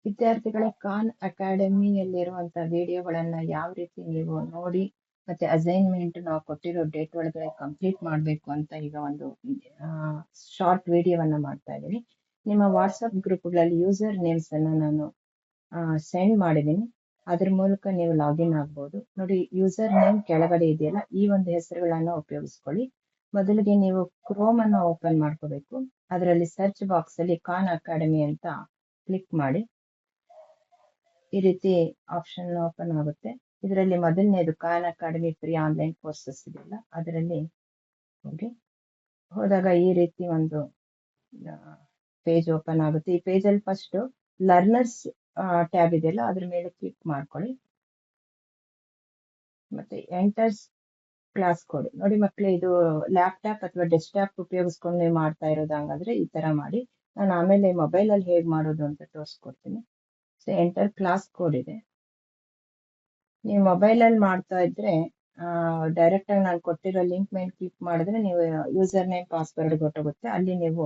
ವಿದ್ಯಾರ್ಥಿಗಳೇ, ಖಾನ್ ಅಕಾಡೆಮಿಯಲ್ಲಿರುವಂತಹ ವಿಡಿಯೋಗಳನ್ನ ಯಾವ ರೀತಿ ನೀವು ನೋಡಿ ಮತ್ತೆ ಅಸೈನ್ಮೆಂಟ್ ನಾವು ಕೊಟ್ಟಿರೋ ಡೇಟ್ ಒಳಗಡೆ ಕಂಪ್ಲೀಟ್ ಮಾಡಬೇಕು ಅಂತ ಈಗ ಒಂದು ಶಾರ್ಟ್ ವಿಡಿಯೋವನ್ನ ಮಾಡ್ತಾ ಇದ್ದೀನಿ. ನಿಮ್ಮ ವಾಟ್ಸಪ್ ಗ್ರೂಪ್ಗಳಲ್ಲಿ ಯೂಸರ್ ನೇಮ್ಸ್ ಅನ್ನ ನಾನು ಸೆಂಡ್ ಮಾಡಿದ್ದೀನಿ. ಅದ್ರ ಮೂಲಕ ನೀವು ಲಾಗಿನ್ ಆಗ್ಬೋದು. ನೋಡಿ, ಯೂಸರ್ ನೇಮ್ ಕೆಳಗಡೆ ಇದೆಯಲ್ಲ, ಈ ಒಂದು ಹೆಸರುಗಳನ್ನ ಉಪಯೋಗಿಸ್ಕೊಳ್ಳಿ. ಮೊದಲಿಗೆ ನೀವು ಕ್ರೋಮ್ ಅನ್ನ ಓಪನ್ ಮಾಡ್ಕೋಬೇಕು. ಅದರಲ್ಲಿ ಸರ್ಚ್ ಬಾಕ್ಸ್ ಅಲ್ಲಿ ಖಾನ್ ಅಕಾಡೆಮಿ ಅಂತ ಕ್ಲಿಕ್ ಮಾಡಿ. ಈ ರೀತಿ ಆಪ್ಷನ್ ಓಪನ್ ಆಗುತ್ತೆ. ಇದರಲ್ಲಿ ಮೊದಲನೇದು Khan academy free online courses ಇದೆಯಲ್ಲ, ಅದರಲ್ಲಿ ಹೋದಾಗ ಈ ರೀತಿ ಒಂದು ಪೇಜ್ ಓಪನ್ ಆಗುತ್ತೆ. ಈ ಪೇಜ್ ಅಲ್ಲಿ ಫಸ್ಟ್ ಲರ್ನರ್ಸ್ ಟ್ಯಾಬ್ ಇದೆಯಲ್ಲ, ಅದ್ರ ಮೇಲೆ ಕ್ಲಿಕ್ ಮಾಡ್ಕೊಳ್ಳಿ. ಮತ್ತೆ ಎಂಟರ್ಸ್ ಕ್ಲಾಸ್ ಕೋಡ್. ನೋಡಿ ಮಕ್ಕಳೇ, ಇದು ಲ್ಯಾಪ್ಟಾಪ್ ಅಥವಾ ಡೆಸ್ಕ್ಟಾಪ್ ಉಪಯೋಗಿಸ್ಕೊಂಡು ನೀವು ಮಾಡ್ತಾ ಇರೋದು. ಹಂಗಾದ್ರೆ ಈ ತರ ಮಾಡಿ. ನಾನು ಆಮೇಲೆ ಮೊಬೈಲ್ ಅಲ್ಲಿ ಹೇಗ್ ಮಾಡೋದು ಅಂತ ತೋರಿಸ್ಕೊಡ್ತೀನಿ. ಸೊ ಎಂಟರ್ ಕ್ಲಾಸ್ ಕೋಡ್ ಇದೆ. ನೀವು ಮೊಬೈಲ್ ಅಲ್ಲಿ ಮಾಡ್ತಾ ಇದ್ರೆ ಡೈರೆಕ್ಟ್ ಆಗಿ ನಾನು ಕೊಟ್ಟಿರೋ ಲಿಂಕ್ ಮೇಲೆ ಕ್ಲಿಕ್ ಮಾಡಿದ್ರೆ ನೀವು ಯೂಸರ್ ನೇಮ್ ಪಾಸ್ವರ್ಡ್ ಗೊತ್ತಾಗುತ್ತೆ. ಅಲ್ಲಿ ನೀವು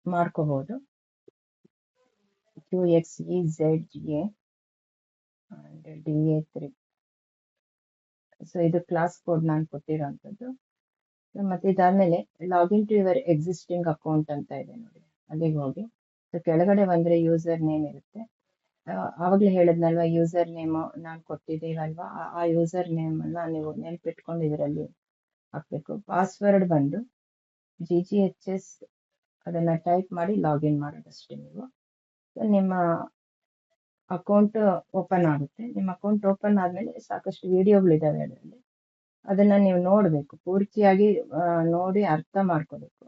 ಮಾಡ್ಕೋಬಹುದು. QXEZA DA3. ಸೊ ಇದು ಕ್ಲಾಸ್ ಕೋಡ್ ನಾನು ಕೊಟ್ಟಿರೋಂಥದ್ದು. ಮತ್ತೆ ಇದಾದ್ಮೇಲೆ login to your existing account ಅಂತ ಇದೆ ನೋಡಿ, ಅಲ್ಲಿಗೆ ಹೋಗಿ. ಸೊ ಕೆಳಗಡೆ ಬಂದ್ರೆ ಯೂಸರ್ ನೇಮ್ ಇರುತ್ತೆ. ಆವಾಗಲೇ ಹೇಳಿದ್ನಲ್ವಾ, ಯೂಸರ್ ನೇಮ್ ನಾನು ಕೊಟ್ಟಿದ್ದೀವಲ್ವಾ, ಆ ಯೂಸರ್ ನೇಮ್ ಅನ್ನ ನೀವು ನೆನ್ಪಿಟ್ಕೊಂಡು ಇದರಲ್ಲಿ ಹಾಕ್ಬೇಕು. ಪಾಸ್ವರ್ಡ್ ಬಂದು GGHS ಅದನ್ನ ಟೈಪ್ ಮಾಡಿ ಲಾಗಿನ್ ಮಾಡೋದಷ್ಟೇ ನೀವು. ನಿಮ್ಮ ಅಕೌಂಟ್ ಓಪನ್ ಆಗುತ್ತೆ. ನಿಮ್ಮ ಅಕೌಂಟ್ ಓಪನ್ ಆದ್ಮೇಲೆ ಸಾಕಷ್ಟು ವಿಡಿಯೋಗಳಿದಾವೆ ಅದರಲ್ಲಿ. ಅದನ್ನ ನೀವು ನೋಡ್ಬೇಕು, ಪೂರ್ತಿಯಾಗಿ ನೋಡಿ ಅರ್ಥ ಮಾಡ್ಕೋಬೇಕು.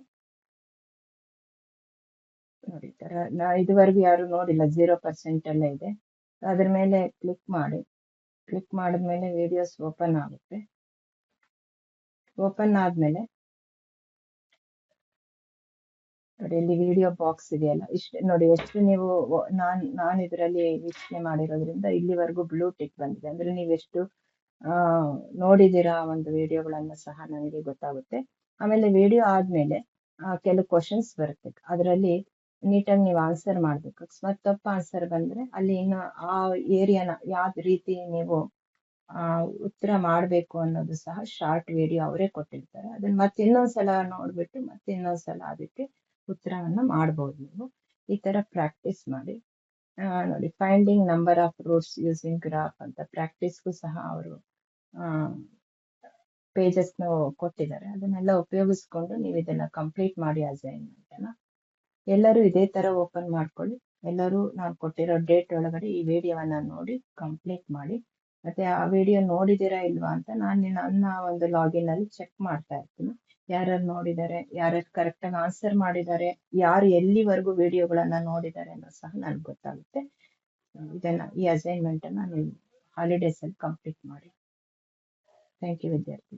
ನೋಡಿ, ಈ ತರ ಇದುವರೆಗೂ ಯಾರು ನೋಡಿಲ್ಲ, 0% ಎಲ್ಲ ಇದೆ. ಅದ್ರ ಮೇಲೆ ಕ್ಲಿಕ್ ಮಾಡಿ. ಕ್ಲಿಕ್ ಮಾಡಿದ್ಮೇಲೆ ವಿಡಿಯೋಸ್ ಓಪನ್ ಆಗುತ್ತೆ. ಓಪನ್ ಆದ್ಮೇಲೆ ನೋಡಿ, ಇಲ್ಲಿ ವಿಡಿಯೋ ಬಾಕ್ಸ್ ಇದೆಯಲ್ಲ, ಇಷ್ಟು ನೋಡಿ, ಎಷ್ಟು ನೀವು ನಾನು ಇದರಲ್ಲಿ ವೀಕ್ಷಣೆ ಮಾಡಿರೋದ್ರಿಂದ ಇಲ್ಲಿವರೆಗೂ ಬ್ಲೂ ಟಿಕ್ ಬಂದಿದೆ. ಅಂದ್ರೆ ನೀವೆಷ್ಟು ನೋಡಿದಿರಾ ಒಂದು ವಿಡಿಯೋಗಳನ್ನ ಸಹ ನನಗೆ ಗೊತ್ತಾಗುತ್ತೆ. ಆಮೇಲೆ ವಿಡಿಯೋ ಆದ್ಮೇಲೆ ಕೆಲವು ಕ್ವಶನ್ಸ್ ಬರುತ್ತೆ. ಅದರಲ್ಲಿ ನೀಟಾಗಿ ನೀವು ಆನ್ಸರ್ ಮಾಡ್ಬೇಕು. ಅಕಸ್ಮಾತ್ ತಪ್ಪು ಆನ್ಸರ್ ಬಂದ್ರೆ ಅಲ್ಲಿ ಇನ್ನು ಆ ಏರಿಯಾನ ಯಾವ ರೀತಿ ನೀವು ಉತ್ತರ ಮಾಡ್ಬೇಕು ಅನ್ನೋದು ಸಹ ಶಾರ್ಟ್ ವಿಡಿಯೋ ಅವರೇ ಕೊಟ್ಟಿರ್ತಾರೆ. ಅದನ್ನ ಮತ್ತೆ ಇನ್ನೊಂದ್ಸಲ ನೋಡ್ಬಿಟ್ಟು ಮತ್ತೆ ಇನ್ನೊಂದ್ಸಲ ಅದಕ್ಕೆ ಉತ್ತರವನ್ನ ಮಾಡ್ಬೋದು ನೀವು. ಈ ತರ ಪ್ರಾಕ್ಟೀಸ್ ಮಾಡಿ. ನೋಡಿ, finding number of roots using graph ಅಂತ ಪ್ರಾಕ್ಟೀಸ್ಗೂ ಸಹ ಅವರು ಪೇಜಸ್ ಕೊಟ್ಟಿದ್ದಾರೆ. ಅದನ್ನೆಲ್ಲ ಉಪಯೋಗಿಸ್ಕೊಂಡು ನೀವು ಇದನ್ನ ಕಂಪ್ಲೀಟ್ ಮಾಡಿ ಅಸೈನ್ಮೆಂಟ್ ಅನ್ನ. ಎಲ್ಲರೂ ಇದೇ ತರ ಓಪನ್ ಮಾಡ್ಕೊಳ್ಳಿ. ಎಲ್ಲರೂ ನಾನು ಕೊಟ್ಟಿರೋ ಡೇಟ್ ಒಳಗಡೆ ಈ ವಿಡಿಯೋವನ್ನ ನೋಡಿ ಕಂಪ್ಲೀಟ್ ಮಾಡಿ. ಮತ್ತೆ ಆ ವಿಡಿಯೋ ನೋಡಿದಿರಾ ಇಲ್ವಾ ಅಂತ ನಾನು ನನ್ನ ಒಂದು ಲಾಗಿನ್ ಅಲ್ಲಿ ಚೆಕ್ ಮಾಡ್ತಾ ಇರ್ತೀನಿ. ಯಾರ್ಯಾರು ನೋಡಿದ್ದಾರೆ, ಯಾರ್ಯಾರು ಕರೆಕ್ಟ್ ಆಗಿ ಆನ್ಸರ್ ಮಾಡಿದ್ದಾರೆ, ಯಾರು ಎಲ್ಲಿವರೆಗೂ ವಿಡಿಯೋಗಳನ್ನ ನೋಡಿದ್ದಾರೆ ಅನ್ನೋ ಸಹ ನನ್ಗೆ ಗೊತ್ತಾಗುತ್ತೆ. ಈ ಅಸೈನ್ಮೆಂಟ್ ಅನ್ನ ನೀವು ಹಾಲಿಡೇಸ್ ಅಲ್ಲಿ ಕಂಪ್ಲೀಟ್ ಮಾಡಿ. ಥ್ಯಾಂಕ್ ಯು ವಿದ್ಯಾರ್ಥಿ.